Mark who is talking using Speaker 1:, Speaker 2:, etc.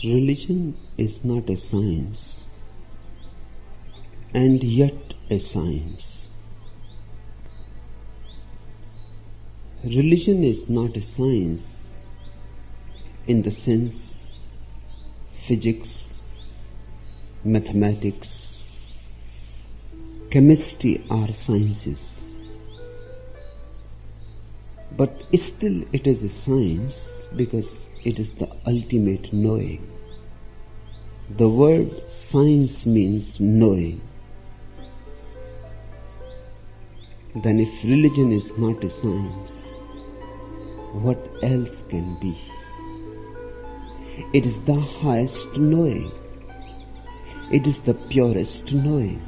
Speaker 1: Religion is not a science, and yet a science. Religion is not a science in the sense physics, mathematics, chemistry are sciences. But still it is a science because it is the ultimate knowing. The word science means knowing. Then if religion is not a science, what else can be? It is the highest knowing. It is the purest knowing.